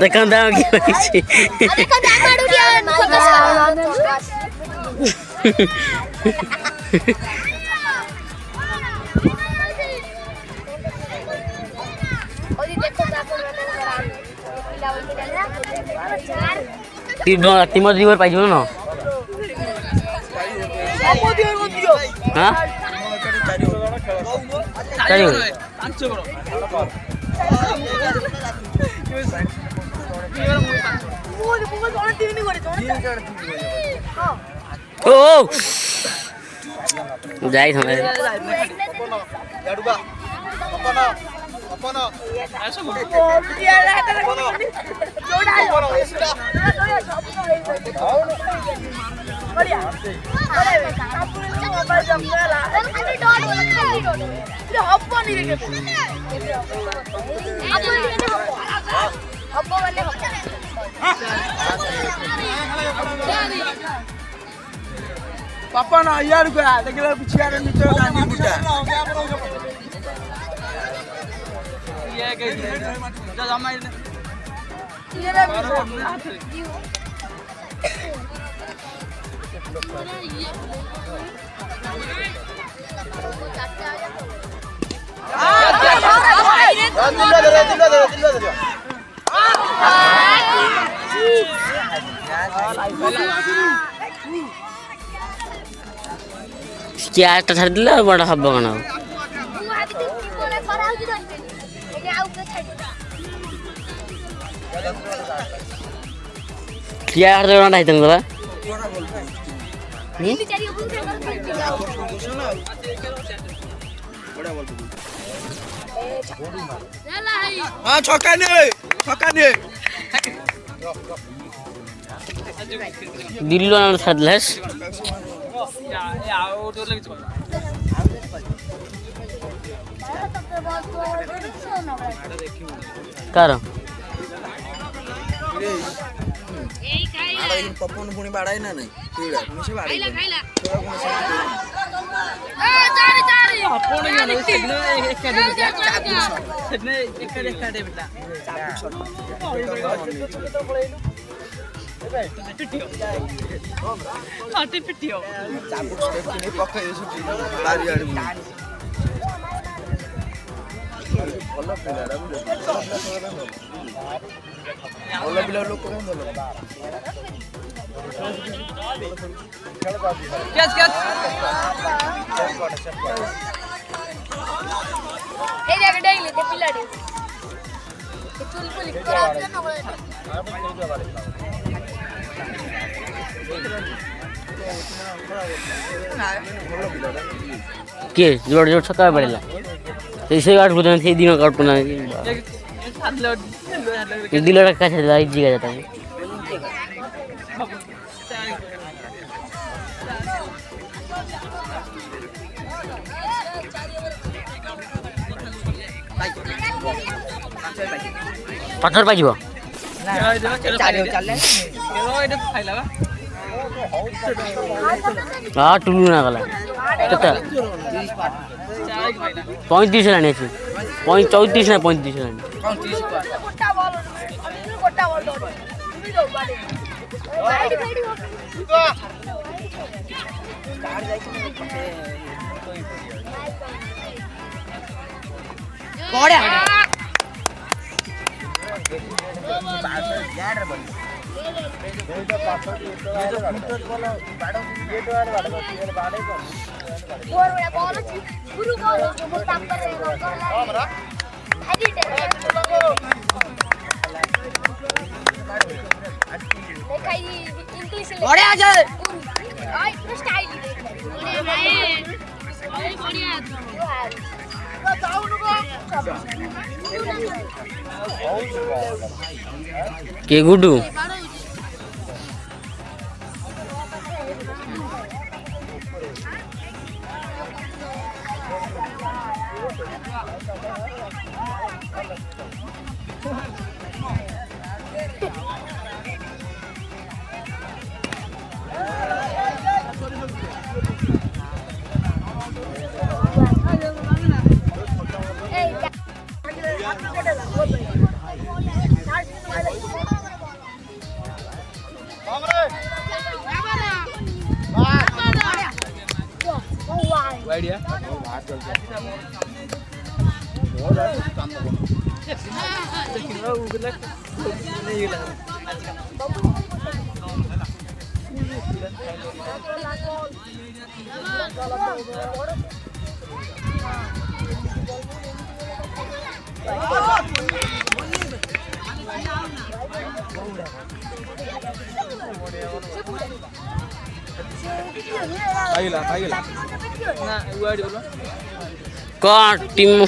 देखो दाम की होइछे देखो दाम मारू दिया तीन दिवर पाइजो न हां ओ যাই থামে पापा ना यार को देखला पिछे आरे नीचे गांधी बुटा ये के जा जमा ये रे क्या छाड़ दिला बड़ा हब कना क्या हर देना है तंगला हां छक्का नहीं दिल्लो ना छाड़लस कर पप्पन पुणी बाड़ाई ना नहीं पीड़ा मुझे बाड़ाई खाइला के जोड़ जोड़ छक्का पड़ेला ऐसे काट को थे दिन काट को ना ये दिलड़ा का छेड़ा इजी का जाता है पत्थर पाइबो हां टुलू ना गला कता 35 लाने छे 34 ना 35 लाने के गुडू कौन टीम